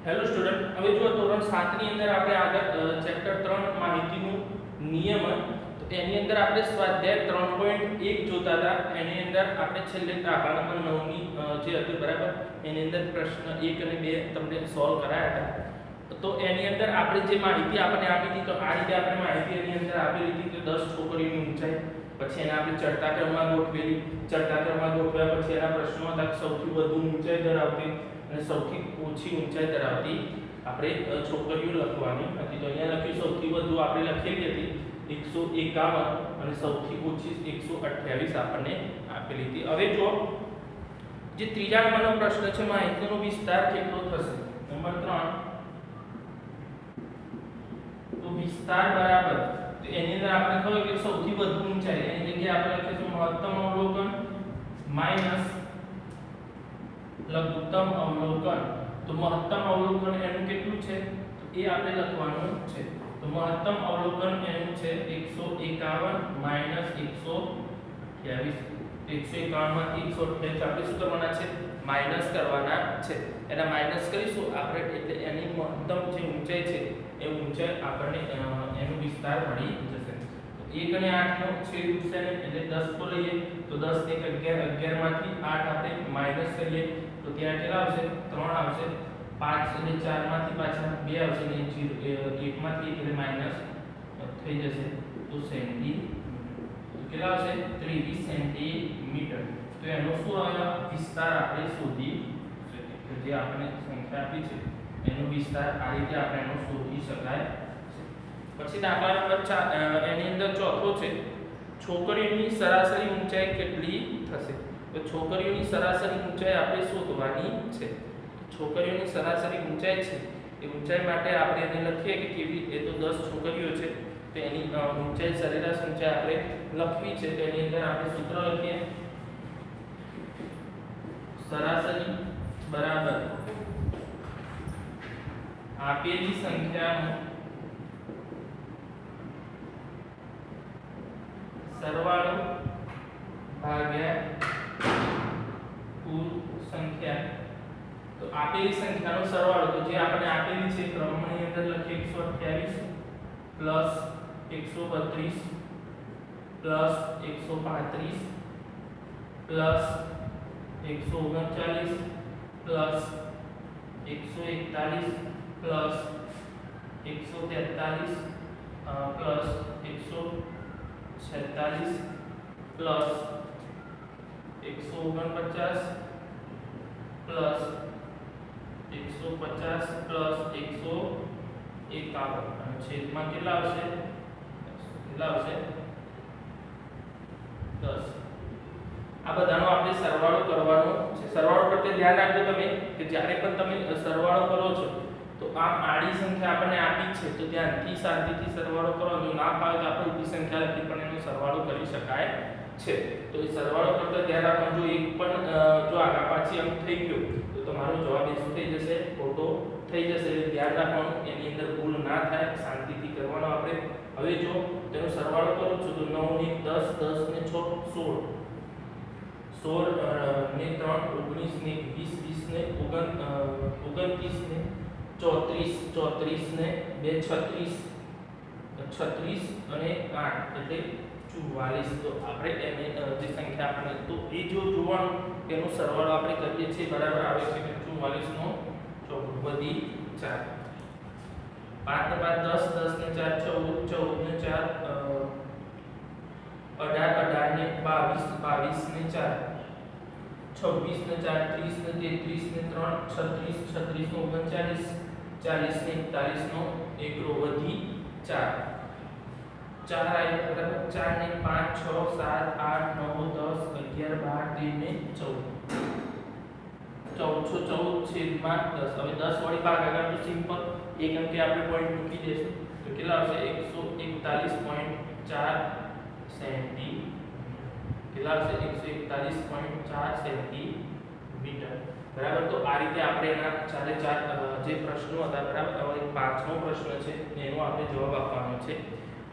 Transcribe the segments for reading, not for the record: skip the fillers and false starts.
Hello student, હવે જો ધોરણ 7 ની અંદર આપણે આગળ ચેપ્ટર 3 માહિતીનું નિયમન, તો એની અંદર આપણે સ્વાધ્યાય 3.1 જોતા હતા. એની અંદર આપણે છેલ્લે દાખલા નંબર 9 ની જે હતું બરાબર, એની અંદર પ્રશ્ન 1 અને 2 તમને સોલ્વ કરાયા હતા. તો એની અંદર આપણે જે માહિતી આપણને આપી હતી, તો આ રીતે આપણે માહિતી એની અંદર આપેલી હતી કે 10 છોકરીઓની ઊંચાઈ, પછી એને આપણે ચડતા ક્રમમાં ગોઠવેલી. ચડતા ક્રમમાં ગોઠવ્યા પછી એના પ્રશ્નો હતા કે સૌથી વધુ ઊંચાઈ ધરાવતી અને સૌથી ઓછી ઊંચાઈ ધરાવતી આપણે છોકરીઓ લખવાની હતી. તો અહીંયા લખ્યું સૌથી વધુ આપણે લખેલી હતી 151 અને સૌથી ઓછી 128 આપણને આપેલી હતી. હવે જો જે ત્રીજા નંબરનો પ્રશ્ન છે, માહિતીનો વિસ્તાર કેટલો થશે? નંબર 3, તો વિસ્તાર બરાબર, તો એની અંદર આપણે ખબર કે સૌથી વધુ ઊંચાઈ એની જગ્યાએ આપણે લખીશું મહત્તમ અવલોકન માઈનસ લઘુત્તમ અવલોકન. તો મહત્તમ અવલોકન એનું કેટલું છે તો એ આપણે લખવાનું છે. તો મહત્તમ અવલોકન એનું છે 151 માઈનસ 128. 151 માંથી 128 આપણે શું કરવાના છે? માઈનસ કરવાના છે. એના માઈનસ કરીશું આપણે એટલે એની મહત્તમ જે ઊંચાઈ છે એ ઊંચાઈ આપણને એનો વિસ્તાર મળી જશે. તો 1 અને 8 નો છેદ ઉડશે ને એટલે 10 તો લઈએ, તો 10 ને 11, 11 માંથી 8 આપણે માઈનસ કરીએ તો ત્યાં કેટલા આવશે? 3 આવશે. 5 અને 4 માંથી પાછા 2 આવશે ને 1 માંથી એટલે માઈનસ થઈ જશે. તો સેન્ટીમીટર, તો કેટલા આવશે? 23 સેન્ટીમીટર. તો એનો શું આવ્યો? વિસ્તાર આપણે શોધી શકીએ. જે આપણે સંખ્યા આપી છે એનો વિસ્તાર આ રીતે આપણે એનો શોધી શકાય. પછી દાખલા નંબર 4 એની અંદર ચોથો છે, છોકરીઓની સરાસરી ઊંચાઈ કેટલી થશે? તો છોકરીઓની સરાસરી ઊંચાઈ આપણે શોધવાની છે. છોકરીઓની સરાસરી ઊંચાઈ છે એ ઊંચાઈ માટે આપણે એને લખીએ કે કેવી, એ તો 10 છોકરીઓ છે તો એની ઊંચાઈ સરેરાશ ઊંચાઈ આપણે લખવી છે. તો એની અંદર આપણે સૂત્ર લખીએ, સરાસરી બરાબર આપેલી સંખ્યાનો સરવાળો ભાગ્યા કુલ સંખ્યા. તો આપેલી સંખ્યાનો સરવાળો, તો જે આપણે આપેલી છે ક્રમની અંદર લખીએ 128 plus 132 plus 135 plus 139 plus 141 plus 143 plus 146 plus 149 plus 150 plus 151 અને છેદમાં કેટલા આવશે? 10. આ બધાનો આપણે સરવાળો કરવાનો છે. સરવાળો કરતે ધ્યાન રાખજો તમે કે જ્યારે પણ તમે સરવાળો કરો છો તો આ આડી સંખ્યા આપણને આપી છે તો ધ્યાનથી શાંતિથી સરવાળો કરો. જો ના ફાવે તો આપણે ઊભી સંખ્યા લખી પણ એનો સરવાળો કરી શકાય છે. તો એ સરવાળો કરતા ધ્યાન રાખવાનું. જો એક પણ જો આગા પાછી અંક થઈ ગયો તો તમારો જવાબ શું થઈ જશે? ખોટો થઈ જશે. એટલે ધ્યાન રાખવાનું, એની અંદર ભૂલ ના થાય, શાંતિથી કરવાનો આપણે. હવે જો તેનો સરવાળો કરું છું તો 9 ને 10, 10 ને 6 16, 16 ને 3 19 ને 20, 20 ને 29 ને 34, 34 ને 2 36, 36 અને 8 એટલે 44. તો આપણે એને જે સંખ્યા આપણે તો એ જો જોવાનું તેનો સરવાળો આપણે કરીએ છીએ બરાબર આવે છે કે 44 નો ચોક વધી 4, 5 ને 5 10, 10 ને 4 14, 14 ને 4 18, 18 ને 22, 22 ને 4 26 ને 4 30 ને 33 ને 3 36, 36 નો 39, 40 ને 41 નો એકડો વધી 4, 4 આય બરાબર. 4 ને 5 6 7 8 9 10 11 12 13 ને 14, 14 છેદમાં 10. હવે 10 વળી ભાગાકાર તો સિમ્પલ, એક અંકે આપણે પોઈન્ટ મૂકી દેશું તો કેટલા આવશે? 141.4 સેન્ટીમીટર. કેટલા આવશે? 141.4 સેન્ટીમીટર બરાબર. તો આ રીતે આપણે એના ચારે ચાર જે પ્રશ્નો હતા બરાબર. હવે પાંચમો પ્રશ્ન છે એનો આપણે જવાબ આપવાનો છે.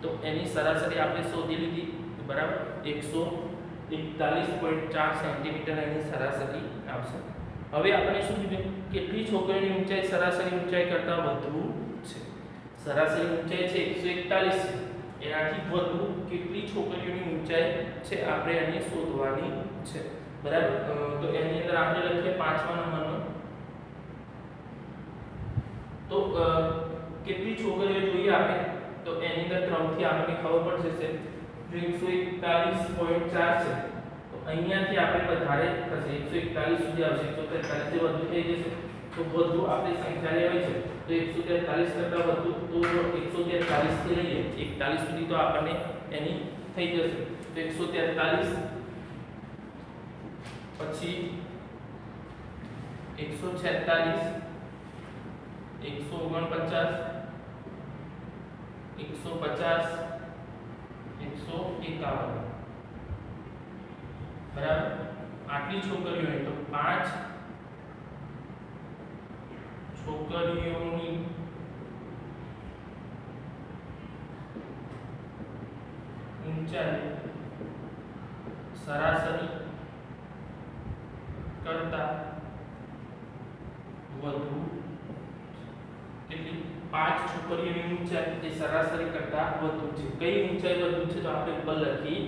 તો એની સરાસરી આપણે શોધી લીધી બરાબર. 141.4 સેન્ટીમીટર એની સરાસરી આવશે. હવે આપણે શું કીધું કેટલી છોકરીઓની ઊંચાઈ સરાસરી ઊંચાઈ કરતાં વધુ છે સરાસરી ઊંચાઈ છે 141 છે એનાથી વધુ કેટલી છોકરીઓની ઊંચાઈ છે આપણે એને શોધવાની છે બરાબર તો એની અંદર આપણે લખીએ 5મા નંબરનો તો કેટલી છોકરીઓ જોઈએ આપણે તો એની અંદર 3 થી આપણને ખબર પડશે જો 141.4 છે તો અહીંયાથી આપણે વધારે થશે 141 સુધી આવશે 143 થી વધુ થઈ જશે તો વધુ આપણે સંખ્યા લેવી છે તો 143 કરતા વધુ તો 143 થી લઈએ 41 સુધી તો આપણને એની થઈ જશે તો 143 પછી 146 149 150 151 બરાબર આટલી છોકરીઓની તો 5 છોકરીઓની ઊંચાઈ સરાસરી કરતા વધુ કેટલી 5 છોકરીઓની ઊંચાઈ એ સરાસરી કરતા વધુ છે કઈ ઊંચાઈ વધુ છે તો આપણે ઉપર લખી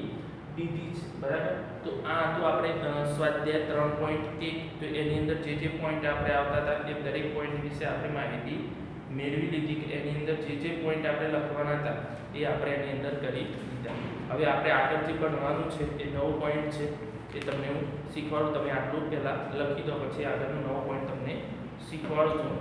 દીધી છે બરાબર તો આ તો આપણે સ્વાધ્યાય 3.1 તો એની અંદર જે પોઈન્ટ આપણે આવતા હતા એ દરેક પોઈન્ટ વિશે આપણે માહિતી મેળવી લીધી કે એની અંદર જે પોઈન્ટ આપણે લખવાના હતા એ આપણે એની અંદર કરી દીધા હવે આપણે આગળ જે ભણવાનું છે એ નવો પોઈન્ટ છે એ તમને હું શીખવાડું તમે આટલું પહેલા લખી દો પછી આગળનો નવો પોઈન્ટ તમને શીખવાડું છું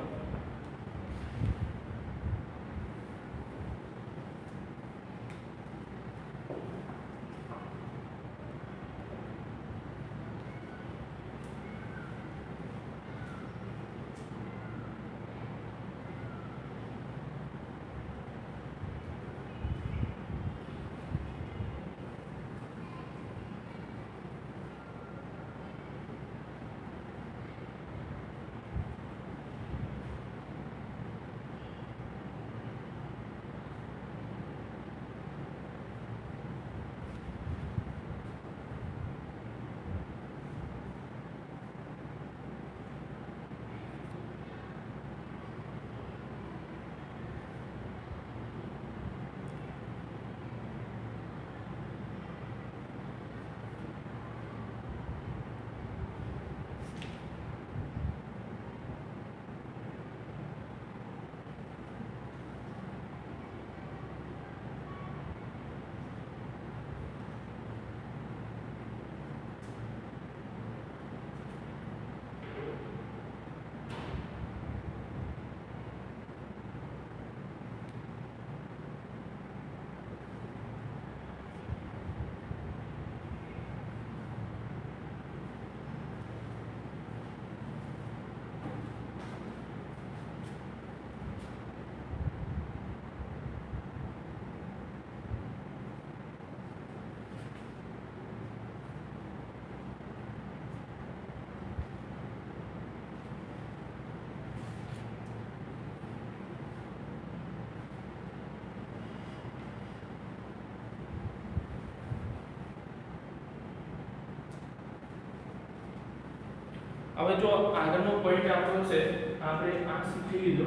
હવે જો આગળનો પોઈન્ટ આપણો છે આપણે આ શીખી લીધો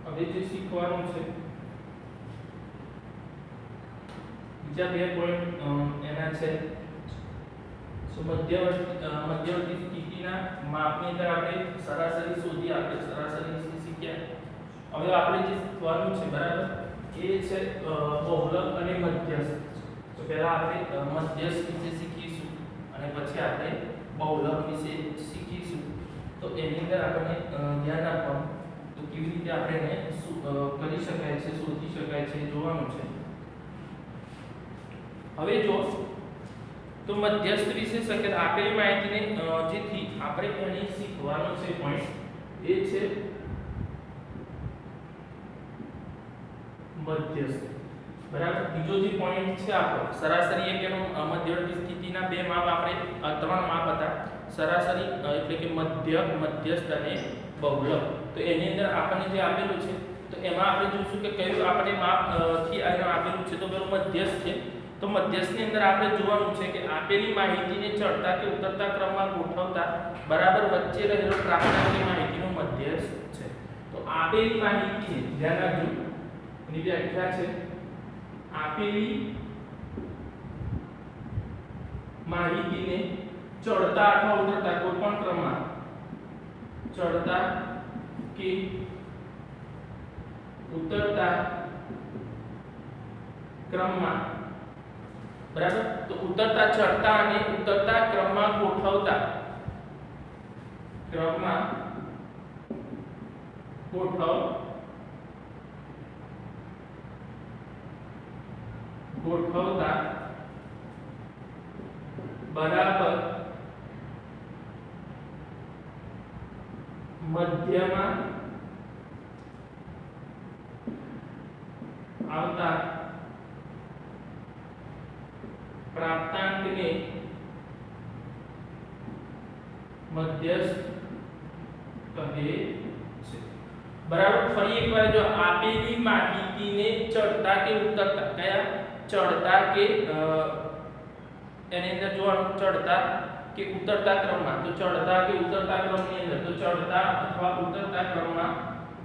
હવે જે શીખવાનું છે બીજા બે પોઈન્ટ એના છે મધ્યવર્તી સ્થિતિના માપની અંદર આપણે સરાસરી શોધી આપણે સરાસરી શીખ્યા હવે આપણે જે શીખવાનું છે બરાબર એ છે બહુલક અને મધ્યસ્થ તો પહેલા આપણે મધ્યસ્થ વિશે શીખીશું અને પછી આપણે બહુલક વિશે શીખીશું તો એની અંદર આપણે ધ્યાન આપવાનું તો કેવી રીતે આપણે એને કરી શકાય છે શોધી શકાય છે જોવાનું છે હવે જો તો મધ્યસ્થ વિશે શક્ય આપેલી માહિતીને જેથી આપણે એને શીખવાનું છે પોઈન્ટ એ છે મધ્યસ્થ બરાબર બીજો જે પોઈન્ટ છે આપણો સરાસરી એક એનો મધ્યવર્તી સ્થિતિના બે માપ આપણે ત્રણ માપ હતા સરાસરી એટલે કે મધ્યસ્થ અને બહુલક તો એની અંદર આપણને જે આપેલું છે તો એમાં આપણે જોઈશું કે કયું આપણે માપ થી આને આપેલું છે તો પેલું મધ્યસ્થ છે તો તો મધ્યસ્થની અંદર આપણે જોવાનું છે કે આપેલી માહિતીને ચડતા કે ઉતરતા ક્રમમાં ગોઠવતા બરાબર વચ્ચે રહેલો પ્રાપ્તાંકની માહિતીનો મધ્યસ્થ છે. તો આપેલી માહિતીને ધ્યાન રાખજો, એની વ્યાખ્યા છે આપેલી માહિતીને ચડતા અથવા ઉતરતા કોઈ પણ ક્રમમાં ચડતા કે ઉતરતા ક્રમમાં બરાબર. તો ઉતરતા ચડતા અને ઉતરતા ક્રમમાં ગોઠવતા બરાબર મધ્યમાં આવતા પ્રાપ્તાંકને મધ્યસ્થ કહે છે. બરાબર. ફરી એકવાર જો આપેલી માહિતીને ચડતા કે ઉતરતા કયા ચડતા કે એની અંદર જોવાનું ચડતા કે ઉતરતા ક્રમમાં, તો ચડતા કે ઉતરતા ક્રમની અંદર તો ચડતા અથવા ઉતરતા ક્રમમાં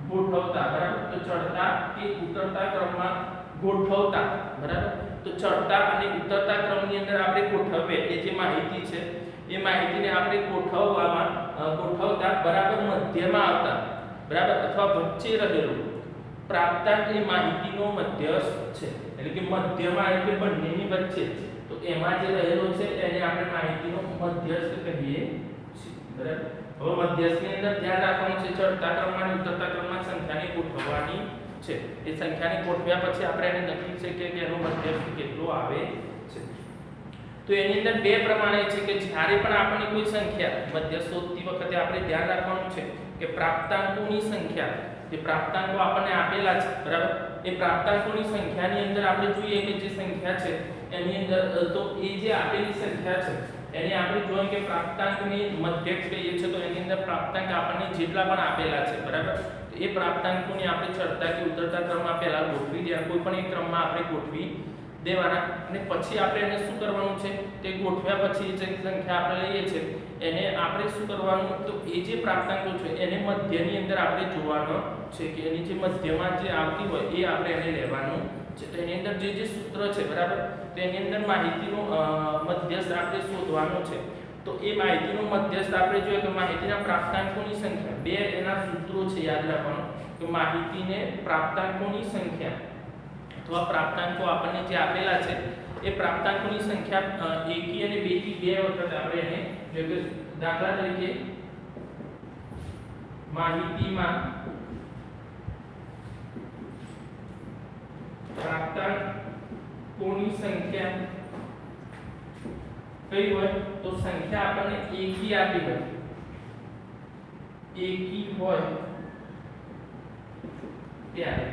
ગોઠવતા બરાબર. તો ચડતા કે ઉતરતા ક્રમમાં ગોઠવતા બરાબર. તો ચડતા અને ઉતરતા ક્રમની અંદર આપણે ગોઠવે એ જે માહિતી છે એ માહિતીને આપણે ગોઠવતા બરાબર મધ્યમાં આવતા બરાબર અથવા વચ્ચે રહેલો પ્રાપ્તાંક એ માહિતીનો મધ્યસ્થ છે. એટલે કે મધ્યમાં એટલે બંનેની વચ્ચે તો એમાં જે રહેલો છે એને આપણે માહિતીનો મધ્યસ્થ કહીએ છીએ બરાબર. હવે મધ્યસ્થની અંદર ધ્યાન રાખવાનું છે ચડતા ક્રમમાં અને ઉતરતા ક્રમમાં સંખ્યાને ગોઠવવાની છે. એ સંખ્યાને ગોઠવ્યા પછી આપણે એને નક્કી છે કે એનો મધ્યસ્થ કેટલો આવે છે. તો એની અંદર બે પ્રમાણે છે કે જ્યારે પણ આપણને કોઈ સંખ્યા મધ્યસ્થ શોધતી વખતે આપણે ધ્યાન રાખવાનું છે કે પ્રાપ્તાંકોની સંખ્યા, જે પ્રાપ્તાંકો આપણને આપેલા છે બરાબર, એ પ્રાપ્તાંકોની સંખ્યાની અંદર આપણે જોઈએ કે જે સંખ્યા છે એની અંદર તો એ જે આપેલી સંખ્યા છે એને આપણે જોઈએ કે પ્રાપ્તાંકની મધ્યક કહીએ છીએ. તો એની અંદર પ્રાપ્તાંક આપણને જેટલા પણ આપેલા છે બરાબર, તો એ પ્રાપ્તાંકોને આપણે ચડતા કે ઉતરતા ક્રમમાં પહેલા ગોઠવી દેવા, કોઈ પણ એક ક્રમમાં આપણે ગોઠવી દેવાના અને પછી આપણે એને શું કરવાનું છે તે ગોઠવ્યા પછી જે સંખ્યા આપણે લઈએ છીએ એને આપણે શું કરવાનું, તો એ જે પ્રાપ્તાંકો છે એને મધ્યની અંદર આપણે જોવાનો છે કે એની જે મધ્યમાં જે આવતી હોય એ આપણે એને લેવાનું છે. તો એની અંદર જે સૂત્ર છે બરાબર, તો એની અંદર માહિતીનો મધ્યસ્થ આપણે શોધવાનો છે. તો એ માહિતીનો મધ્યસ્થ આપણે જોઈએ કે માહિતીના પ્રાપ્તાંકોની સંખ્યા, બે એના સૂત્રો છે યાદ રાખવાનું કે માહિતીને પ્રાપ્તાંકોની સંખ્યા અથવા પ્રાપ્તાંકો આપણને જે આપેલા છે એ પ્રાપ્તાંકોની સંખ્યા એકી અને બેકી બે વખત આપણે એને જોઈએ. દાખલા તરીકે માહિતીમાં પ્રાપ્તાંકોની સંખ્યા કઈ હોય, તો સંખ્યા આપણને એકી આપી હોય, એકી હોય ત્યારે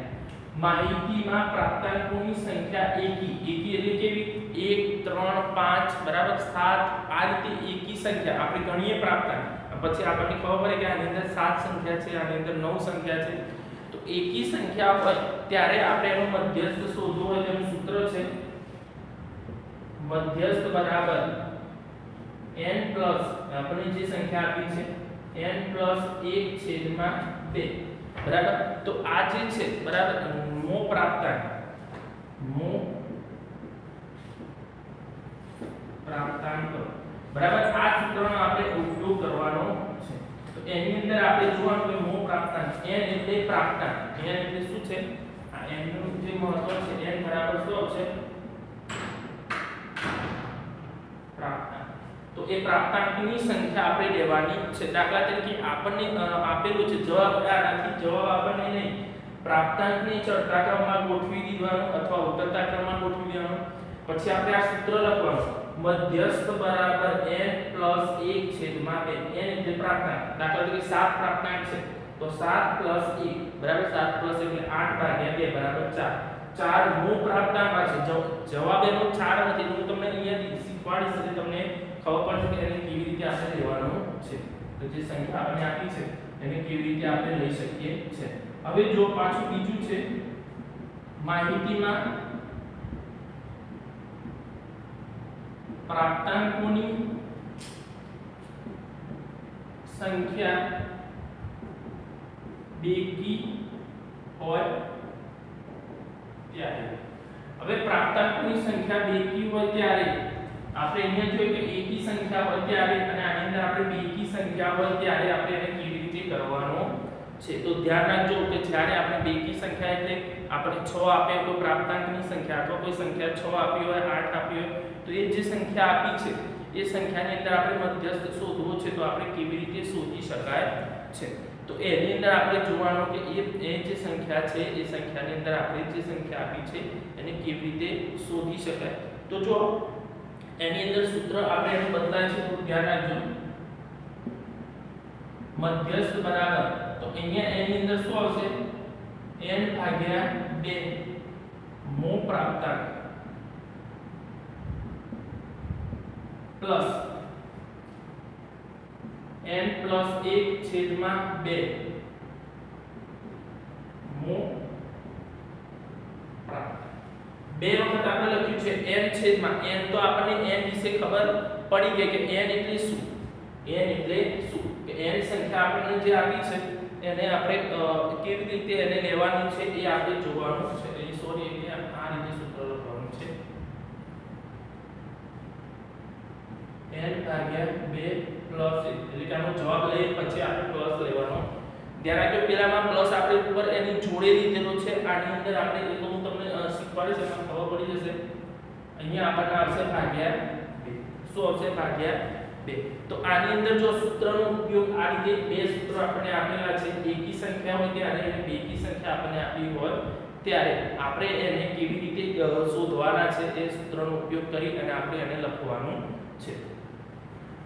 માહિતીમાં પ્રાપ્તાંકોની સંખ્યા એકી એટલે કેવી 1 3 5 બરાબર 7 આ રીતે એકી સંખ્યા આપણે ગણીએ પ્રાપ્તાંક, પછી આપણને ખબર પડે કે આની અંદર 7 સંખ્યા છે, આની અંદર 9 સંખ્યા છે. તો એકી સંખ્યા હોય ત્યારે આપણે એનો મધ્યસ્થ શોધવો હોય તેનું સૂત્ર છે મધ્યસ્થ બરાબર n પ્લસ આપણે જે સંખ્યા આપી છે n પ્લસ 1/2 બરાબર. તો આ જે છે બરાબર મો પ્રાપ્તાંક બરાબર આ સૂત્રનો આપણે ઉપયોગ કરવાનો છે. તો એની અંદર આપણે જોવાનું કે મો પ્રાપ્તાંક n એટલે પ્રાપ્તાંક, n એટલે શું છે આ n નું જે મહત્વ છે n બરાબર શું છે પ્રાપ્તાંક. તો એ પ્રાપ્તાંકની સંખ્યા આપણે લેવાની છે. દાખલા તરીકે આપણને આપેલું છે જવાબ, આનાથી જવાબ આપણને નહીં પ્રાપ્તાંકને ચડતા ક્રમમાં ગોઠવી દેવાનો અથવા ઉતરતા ક્રમમાં ગોઠવી દેવાનો. પછી આપણે આ સૂત્ર લખવાનું મધ્યસ્થ બરાબર n પ્લસ 1/2. n એટલે પ્રાપ્તાંક, દાખલા તરીકે 7 પ્રાપ્તાંક છે તો 7 પ્લસ 1 બરાબર 7 પ્લસ એટલે 8/2 બરાબર 4. 4 મો પ્રાપ્તાંક છે. જવાબ એનો 4 નથી, હું તમને અહીંયા શીખવાડીશ એટલે તમને ખબર પડશે કે એને કેવી રીતે આપણે લેવાનું છે. તો જે સંખ્યા આપણે આપી છે એને કેવી રીતે આપણે લઈ શકીએ છે. હવે જો પાછું બીજું છે માહિતીમાં પ્રાપ્તાંકોની સંખ્યા બેકી હોય ત્યારે હવે પ્રાપ્તાંકોની સંખ્યા બેકી હોય ત્યારે આપણે અહીંયા જોઈએ કે એકી સંખ્યા હોય ત્યારે અને આની અંદર આપણે બેકી સંખ્યા હોય ત્યારે આપણે એને કેવી રીતે કરવાનો છે તો ધ્યાન રાખજો કે જ્યારે આપણે બેકી સંખ્યા એટલે આપણે 6 આપે કોઈ પ્રાપ્તાંકની સંખ્યા અથવા કોઈ સંખ્યા 6 આપી હોય 8 આપી હોય તો એ જે સંખ્યા આપી છે એ સંખ્યાની અંદર આપણે મધ્યસ્થ શોધવો છે તો આપણે કેવી રીતે શોધી શકાય છે તો એની અંદર આપણે જોવાનું કે એ જે સંખ્યા છે એ સંખ્યાની અંદર આપણે જે સંખ્યા આપી છે એને કેવી રીતે શોધી શકાય તો જો એની અંદર સૂત્ર આપણે એનું બદલાય છે તો ધ્યાન રાખજો મધ્યસ્થ બરાબર તો અહીંયા એની અંદર શું આવશે n ભાગ્યા 2 મો પ્રાપ્તાંક પ્લસ n પ્લસ 1 છેદમાં 2 મો પ્રાપ્તાંક બે વખત આપણે લખ્યું છે n છેદમાં n તો આપણને n વિશે ખબર પડી ગઈ કે n એટલે શું n એટલે શું કે n સંખ્યા આપણને જે આપી છે એને આપણે કેવી રીતે એને લેવાની છે એ આપણે જોવાનું છે એ સોરી એટલે આ રીતે સૂત્ર લખવાનું છે n ભાગ્યા 2 પ્લસ એટલે કે આનો જવાબ લઈએ પછી આપણે પ્લસ લેવાનો ધ્યાન રાખજો પેલામાં પ્લસ આપણે ઉપર એની જોડે લીધેલો છે આની અંદર આપણે એ તો હું તમને શીખવાડીશ એમાં ખબર પડી જશે અહીંયા આપણને આવશે ભાગ્યા 2 શું આવશે ભાગ્યા 2 તો આની અંદર જો સૂત્રનો ઉપયોગ આ રીતે બે સૂત્રો આપણે આપેલા છે એકી સંખ્યા હોય ત્યારે અને બેકી સંખ્યા આપણને આપી હોય ત્યારે આપણે એને કેવી રીતે શોધવાના છે એ સૂત્રનો ઉપયોગ કરી અને આપણે એને લખવાનું છે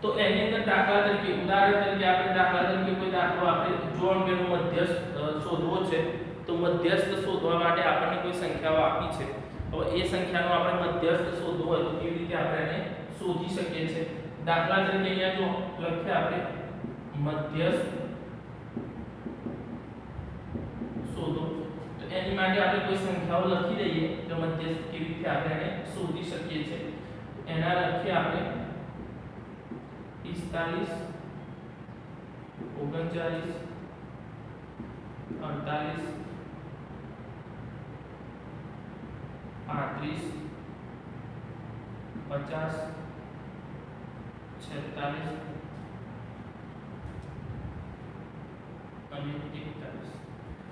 તો એની અંદર દાખલા તરીકે ઉદાહરણ તરીકે આપણે દાખલા તરીકે કોઈ દાખલો આપણે જોવાનું કે મધ્યસ્થ શોધવો છે તો મધ્યસ્થ શોધવા માટે આપણને કોઈ સંખ્યાઓ આપી છે હવે એ સંખ્યાનો આપણે મધ્યસ્થ શોધવો હોય તો કેવી રીતે આપણે એને શોધી શકીએ છીએ દાખલા તરીકે અહીંયા જો લખીએ આપણે મધ્યસ્થ શોધો તો એની માટે આપણે કોઈ સંખ્યાઓ લખી દઈએ તો મધ્યસ્થ કેવી રીતે આપણે એને શોધી શકીએ છીએ એના લખીએ આપણે 45 39 48 35 50 46 અને 41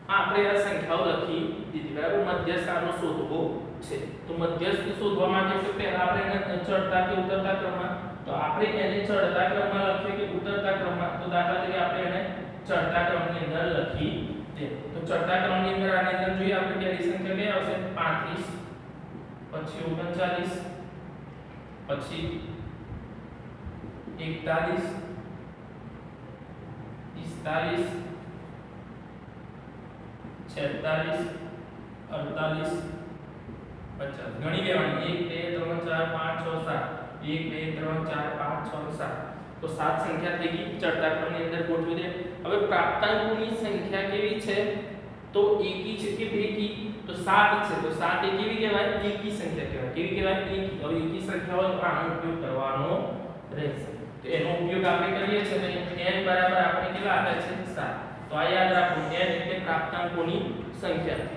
આપણે આ સંખ્યાઓ લખી દીધી બરાબર મધ્યસ્થ આનો શોધવો છે તો મધ્યસ્થ શોધવા માટે પહેલા આપણે એને ચડતા કે ઉતરતા ક્રમમાં તો આપણે એને ચડતા ક્રમમાં લખીએ કે ઉતરતા ક્રમમાં તો દાખલા તરીકે આપણે એને ચડતા ક્રમની અંદર લખી દે તો ચડતા ક્રમની અંદર આની અંદર જોઈએ આપણે પહેલી સંખ્યા કઈ આવશે 35 પછી 39 પછી 41 45 46 48 ગણી લેવાની 1 2 3 4 5 6 7 1 2 3 4 5 6 7 તો સાત સંખ્યા થઈ ગઈ ચડતા ક્રમની અંદર ગોઠવી દે હવે પ્રાપ્તાંકોની સંખ્યા કેવી છે તો એકી છે કે બેકી તો 7 છે તો 7 એ કેવી કહેવાય એકી સંખ્યા કહેવાય કેવી કહેવાય એકી હવે એકી સંખ્યા હોય તો આનો ઉપયોગ કરવાનો રહેશે તો એનો ઉપયોગ આપણે કરીએ છીએ તો n બરાબર આપણે કેટલા આપ્યા છે 7 તો આ યાદ રાખો n એટલે પ્રાપ્તાંકોની સંખ્યા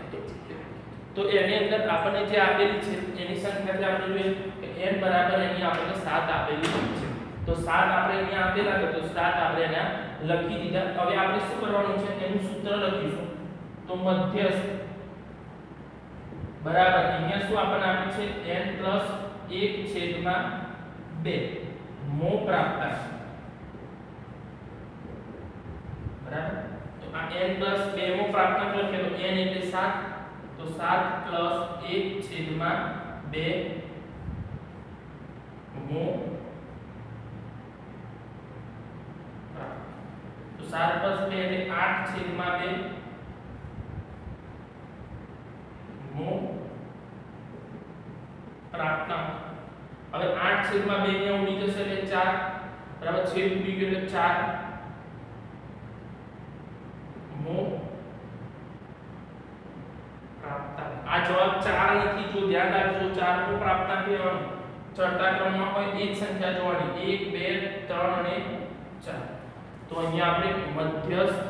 તો એની અંદર આપણને જે આપેલી છે એની સંખ્યા જે આપણે જોઈએ કે n બરાબર એની આપણને 7 આપેલી છે તો 7 આપણે અહીંયા આપેલા છે તો 7 આપણે અહીંયા લખી દીધા હવે આપણે શું કરવાનું છે એનું સૂત્ર લખીશું તો મધ્યસ્થ બરાબર અહીંયા શું આપણને આપ્યું છે n + 1 છેદમાં 2 મો પ્રાપ્તાંક બરાબર તો આ n + 2 મો પ્રાપ્તાંક લખીએ તો n એટલે 7 તો 7 + 1 છેદમાં 2 મો તો 7 + 2 એટલે 8 છેદમાં 2 મો પ્રાપ્તાંક હવે 8 છેદમાં 2 ને ઉડી જશે એટલે 4 બરાબર છેદ ઉડી ગયો એટલે 4 મો પ્રાપ્તાંક આ જવાબ 4 નથી જો ધ્યાન રાખજો 4 મો પ્રાપ્તાંક લેવાનો ચડતા ક્રમમાં હોય એ જ સંખ્યા જોવાની 1 2 3 અને 4 તો અહીંયા આપણે મધ્યસ્થ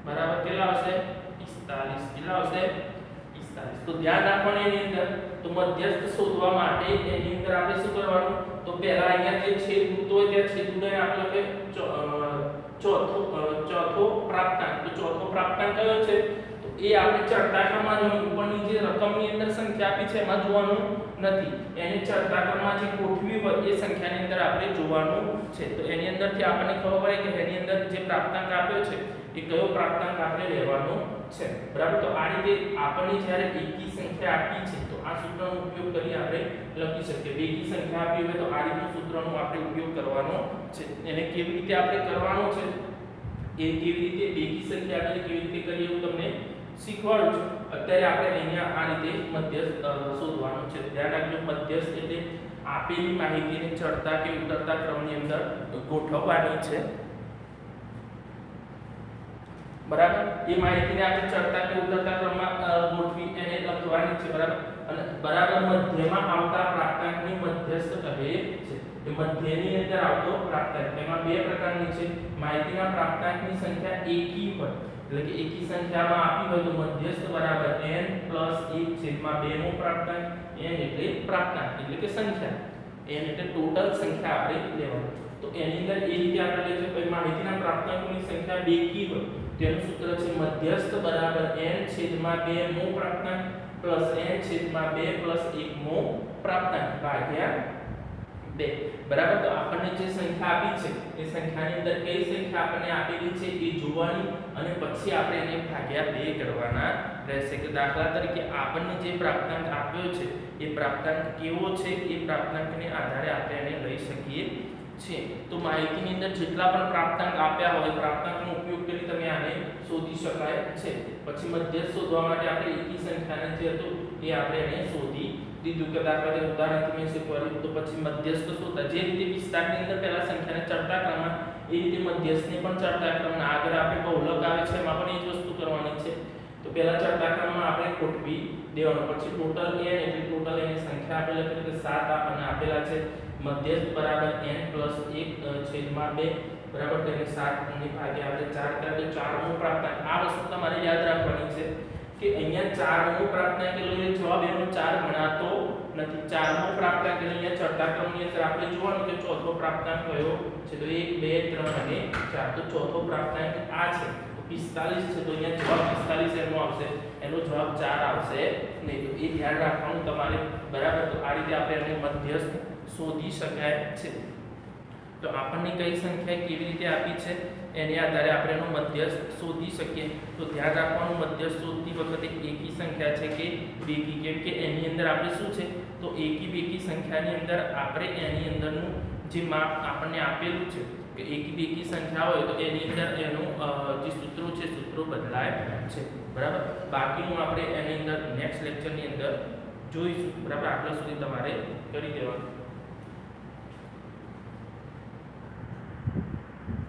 બરાબર કેટલા આવશે 45 કેટલા આવશે 45 તો ધ્યાન રાખવાનું એની અંદર તો મધ્યસ્થ શોધવા માટે એની અંદર આપણે શું કરવાનું તો પહેલા અહીંયા જે છેદ મૂકતો હોય ત્યાં છેદ મૂકીને આપણે લખે ચોથો પ્રાપ્તાંક તો ચોથો પ્રાપ્તાંક કયો છે તો એ આપણે ચડતા ક્રમમાં જોવાનું ઉપરની જે રકમની અંદર સંખ્યા આપી છે એમાં જોવાનું નથી એને ચડતા ક્રમમાં જે ગોઠવી હોય એ સંખ્યાની અંદર આપણે જોવાનું છે તો એની અંદરથી આપણને ખબર પડે કે એની અંદર જે પ્રાપ્તાંક આપ્યો છે એ કયો પ્રાપ્તાંક આપણે લેવાનો છે બરાબર તો આ રીતે આપણને જ્યારે એકી સંખ્યા આપી છે તો આ સૂત્રનો ઉપયોગ કરી આપણે લખી શકીએ બેકી સંખ્યા આપી હોય તો આ રીતનું સૂત્રનો આપણે ઉપયોગ કરવાનો છે એને કેવી રીતે આપણે કરવાનો છે એ કેવી રીતે બેકી સંખ્યા આપણે કેવી રીતે કરીએ હું તમને શીખવાડું છું અત્યારે આપણે અહીંયા આ રીતે મધ્યસ્થ શોધવાનું છે ધ્યાન રાખજો મધ્યસ્થ એટલે આપેલી માહિતીને ચડતા કે ઉતરતા ક્રમની અંદર ગોઠવવાની છે બરાબર એ માહિતીને આપણે ચડતા કે ઉતરતા ક્રમમાં ગોઠવી એને લખવાની છે બરાબર અને બરાબર મધ્યમાં આવતા પ્રાપ્તાંકની મધ્યસ્થ કહે છે એ મધ્યની અંદર આવતો પ્રાપ્તાંક એમાં બે પ્રકારની છે માહિતીના પ્રાપ્તાંકની સંખ્યા એકી હોય એટલે કે એકી સંખ્યામાં આપી હોય તો મધ્યસ્થ બરાબર n + 1 છેદમાં 2 નો પ્રાપ્તાંક n એટલે પ્રાપ્તાંક એટલે કે સંખ્યા n એટલે ટોટલ સંખ્યા આપણે લેવાની તો એની અંદર એ રીતે આપણે લઈએ છીએ માહિતીના પ્રાપ્તાંકોની સંખ્યા બેકી હોય તેનું સૂત્ર છે મધ્યસ્થ બરાબર n છેદમાં 2 મો પ્રાપ્તાંક પ્લસ n છેદમાં 2 પ્લસ 1 મો પ્રાપ્તાંક ભાગ્યા 2 બરાબર તો આપણને જે સંખ્યા આપી છે એ સંખ્યાની અંદર કઈ સંખ્યા આપણને આપેલી છે એ જોવાની અને પછી આપણે એને ભાગ્યા 2 કરવાના રહેશે કે દાખલા તરીકે આપણને જે પ્રાપ્તાંક આપ્યો છે એ પ્રાપ્તાંક કેવો છે એ પ્રાપ્તાંકને આધારે આપણે એને લઈ શકીએ છે તો માહિતીની અંદર જેટલા પણ પ્રાપ્તાંક આપ્યા હોય પ્રાપ્તાંકનો ઉપયોગ કરી તમે આને શોધી શકાય છે પછી મધ્યસ્થ શોધવા માટે આપણે એકી સંખ્યાને જે હતું એ આપણે એને શોધી દીધું કે દાખલા તરીકે ઉદાહરણ મેં શીખવાડ્યું તો પછી મધ્યસ્થ શોધતા જે રીતે વિસ્તારની અંદર પહેલા સંખ્યાને ચડતા ક્રમમાં એ રીતે મધ્યસ્થને પણ ચડતા ક્રમમાં આગળ આપણે બહુલક આવે છે એમાં પણ એ જ વસ્તુ કરવાની છે તો પહેલા ચડતા ક્રમમાં આપણે ગોઠવી દેવાનું પછી ટોટલ n એટલે ટોટલ એની સંખ્યા આપણે લખી કે 7 આપણને આપેલા છે મધ્યસ્થ બરાબર n + 1 છેદમાં 2 બરાબર તેને 7 ની ભાગ્યા આપણે 4 કરે તો 4 મો પ્રાપ્તાંક આ વસ્તુ તમારે યાદ રાખવાની છે કે અહીંયા 4 મો પ્રાપ્તાંક એટલે જવાબ એનો 4 ગણાતો નથી 4 મો પ્રાપ્તાંક એટલે અહીંયા ચડતા ક્રમની અંદર આપણે જોવાનું કે ચોથો પ્રાપ્તાંક કયો છે તો 1 2 3 અને 4 તો ચોથો પ્રાપ્તાંક આ છે તો 45 છે તો અહીંયા જવાબ 45 એનો આવશે એનો જવાબ 4 આવશે નહીં તો એ ધ્યાન રાખવાનું તમારે બરાબર તો આ રીતે આપણે એનો મધ્યસ્થ શોધી શકાય છે તો આપણને કઈ સંખ્યા કેવી રીતે આપી છે એના આધારે આપણે એનો મધ્યસ્થ શોધી શકીએ તો ધ્યાન રાખવાનું મધ્યસ્થ શોધતી વખતે એકી સંખ્યા છે કે બેકી કેમ કે એની અંદર આપણે શું છે તો એકી બેકી સંખ્યાની અંદર આપણે એની અંદરનું જે માપ આપણને આપેલું છે કે એકી બેકી સંખ્યા હોય તો એની અંદર એનું જે સૂત્રો છે સૂત્રો બદલાય છે બરાબર બાકીનું આપણે એની અંદર નેક્સ્ટ લેક્ચરની અંદર જોઈશું બરાબર આટલા સુધી તમારે કરી દેવાનું